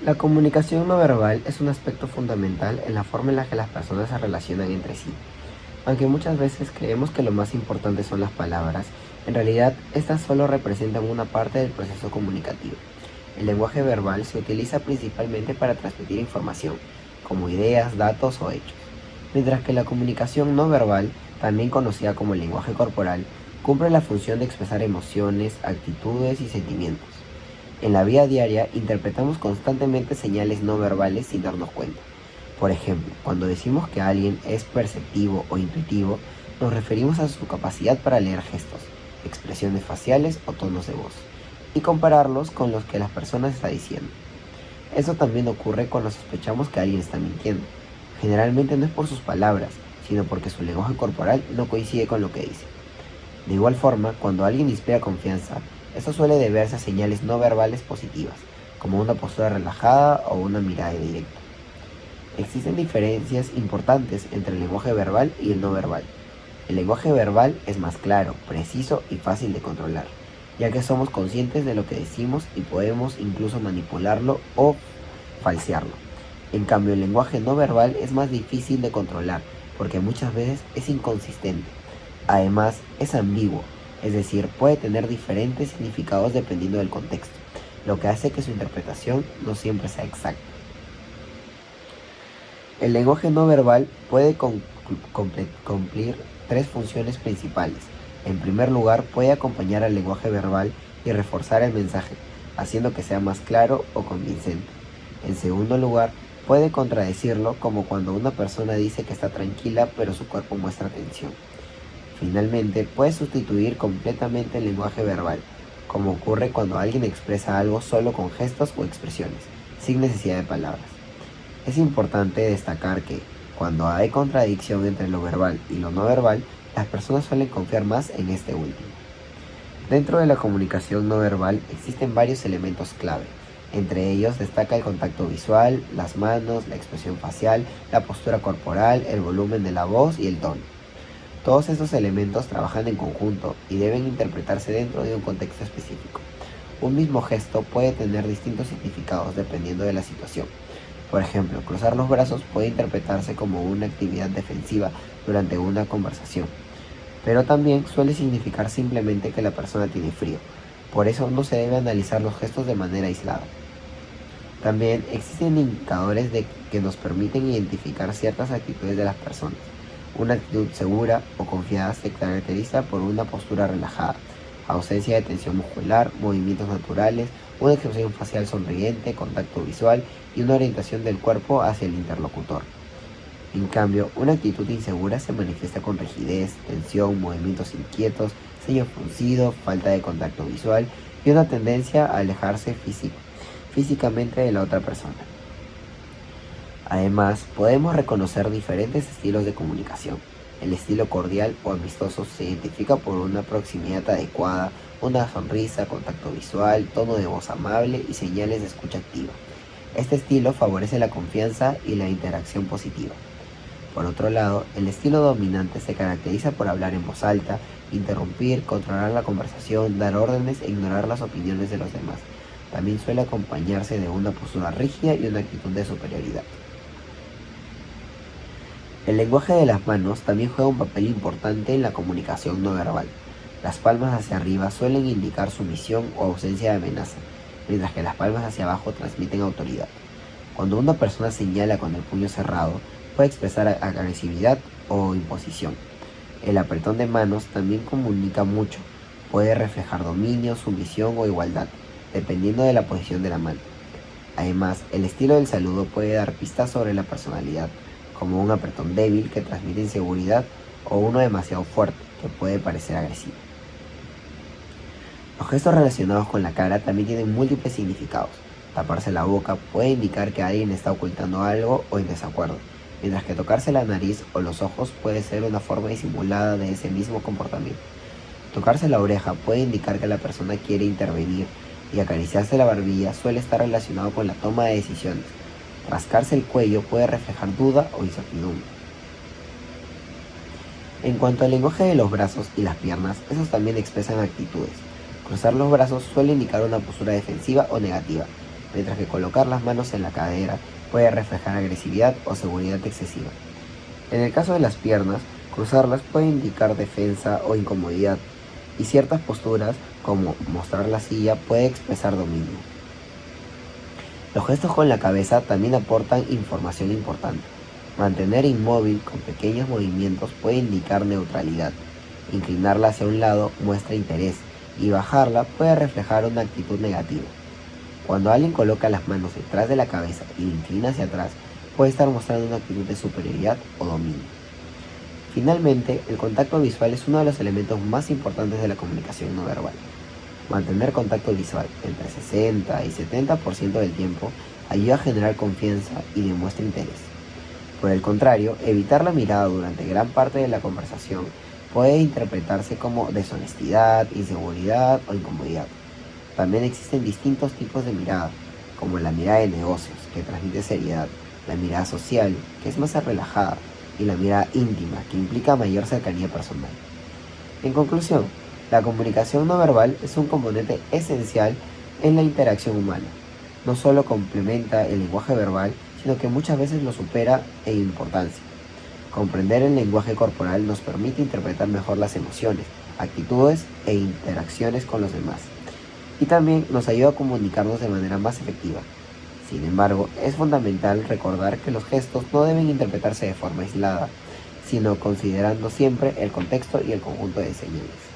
La comunicación no verbal es un aspecto fundamental en la forma en la que las personas se relacionan entre sí. Aunque muchas veces creemos que lo más importante son las palabras, en realidad estas solo representan una parte del proceso comunicativo. El lenguaje verbal se utiliza principalmente para transmitir información, como ideas, datos o hechos, mientras que la comunicación no verbal, también conocida como lenguaje corporal, cumple la función de expresar emociones, actitudes y sentimientos. En la vida diaria interpretamos constantemente señales no verbales sin darnos cuenta. Por ejemplo, cuando decimos que alguien es perceptivo o intuitivo, nos referimos a su capacidad para leer gestos, expresiones faciales o tonos de voz, y compararlos con los que las personas están diciendo. Eso también ocurre cuando sospechamos que alguien está mintiendo. Generalmente no es por sus palabras, sino porque su lenguaje corporal no coincide con lo que dice. De igual forma, cuando alguien inspira confianza, esto suele deberse a señales no verbales positivas, como una postura relajada o una mirada directa. Existen diferencias importantes entre el lenguaje verbal y el no verbal. El lenguaje verbal es más claro, preciso y fácil de controlar, ya que somos conscientes de lo que decimos y podemos incluso manipularlo o falsearlo. En cambio, el lenguaje no verbal es más difícil de controlar, porque muchas veces es inconsistente. Además, es ambiguo, es decir, puede tener diferentes significados dependiendo del contexto, lo que hace que su interpretación no siempre sea exacta. El lenguaje no verbal puede cumplir tres funciones principales. En primer lugar, puede acompañar al lenguaje verbal y reforzar el mensaje, haciendo que sea más claro o convincente. En segundo lugar, puede contradecirlo, como cuando una persona dice que está tranquila pero su cuerpo muestra tensión. Finalmente, puede sustituir completamente el lenguaje verbal, como ocurre cuando alguien expresa algo solo con gestos o expresiones, sin necesidad de palabras. Es importante destacar que, cuando hay contradicción entre lo verbal y lo no verbal, las personas suelen confiar más en este último. Dentro de la comunicación no verbal existen varios elementos clave. Entre ellos destaca el contacto visual, las manos, la expresión facial, la postura corporal, el volumen de la voz y el tono. Todos estos elementos trabajan en conjunto y deben interpretarse dentro de un contexto específico. Un mismo gesto puede tener distintos significados dependiendo de la situación. Por ejemplo, cruzar los brazos puede interpretarse como una actividad defensiva durante una conversación, pero también suele significar simplemente que la persona tiene frío. Por eso no se debe analizar los gestos de manera aislada. También existen indicadores que nos permiten identificar ciertas actitudes de las personas. Una actitud segura o confiada se caracteriza por una postura relajada, ausencia de tensión muscular, movimientos naturales, una expresión facial sonriente, contacto visual y una orientación del cuerpo hacia el interlocutor. En cambio, una actitud insegura se manifiesta con rigidez, tensión, movimientos inquietos, ceño fruncido, falta de contacto visual y una tendencia a alejarse físicamente de la otra persona. Además, podemos reconocer diferentes estilos de comunicación. El estilo cordial o amistoso se identifica por una proximidad adecuada, una sonrisa, contacto visual, tono de voz amable y señales de escucha activa. Este estilo favorece la confianza y la interacción positiva. Por otro lado, el estilo dominante se caracteriza por hablar en voz alta, interrumpir, controlar la conversación, dar órdenes e ignorar las opiniones de los demás. También suele acompañarse de una postura rígida y una actitud de superioridad. El lenguaje de las manos también juega un papel importante en la comunicación no verbal. Las palmas hacia arriba suelen indicar sumisión o ausencia de amenaza, mientras que las palmas hacia abajo transmiten autoridad. Cuando una persona señala con el puño cerrado, puede expresar agresividad o imposición. El apretón de manos también comunica mucho, puede reflejar dominio, sumisión o igualdad, dependiendo de la posición de la mano. Además, el estilo del saludo puede dar pistas sobre la personalidad, como un apretón débil que transmite inseguridad o uno demasiado fuerte que puede parecer agresivo. Los gestos relacionados con la cara también tienen múltiples significados. Taparse la boca puede indicar que alguien está ocultando algo o en desacuerdo, mientras que tocarse la nariz o los ojos puede ser una forma disimulada de ese mismo comportamiento. Tocarse la oreja puede indicar que la persona quiere intervenir y acariciarse la barbilla suele estar relacionado con la toma de decisiones. Rascarse el cuello puede reflejar duda o incertidumbre. En cuanto al lenguaje de los brazos y las piernas, esos también expresan actitudes. Cruzar los brazos suele indicar una postura defensiva o negativa, mientras que colocar las manos en la cadera puede reflejar agresividad o seguridad excesiva. En el caso de las piernas, cruzarlas puede indicar defensa o incomodidad, y ciertas posturas, como mostrar la silla, puede expresar dominio. Los gestos con la cabeza también aportan información importante. Mantener inmóvil con pequeños movimientos puede indicar neutralidad. Inclinarla hacia un lado muestra interés y bajarla puede reflejar una actitud negativa. Cuando alguien coloca las manos detrás de la cabeza y la inclina hacia atrás, puede estar mostrando una actitud de superioridad o dominio. Finalmente, el contacto visual es uno de los elementos más importantes de la comunicación no verbal. Mantener contacto visual entre 60 y 70% del tiempo ayuda a generar confianza y demuestra interés. Por el contrario, evitar la mirada durante gran parte de la conversación puede interpretarse como deshonestidad, inseguridad o incomodidad. También existen distintos tipos de mirada, como la mirada de negocios, que transmite seriedad, la mirada social, que es más relajada, y la mirada íntima, que implica mayor cercanía personal. En conclusión, la comunicación no verbal es un componente esencial en la interacción humana. No solo complementa el lenguaje verbal, sino que muchas veces lo supera en importancia. Comprender el lenguaje corporal nos permite interpretar mejor las emociones, actitudes e interacciones con los demás. Y también nos ayuda a comunicarnos de manera más efectiva. Sin embargo, es fundamental recordar que los gestos no deben interpretarse de forma aislada, sino considerando siempre el contexto y el conjunto de señales.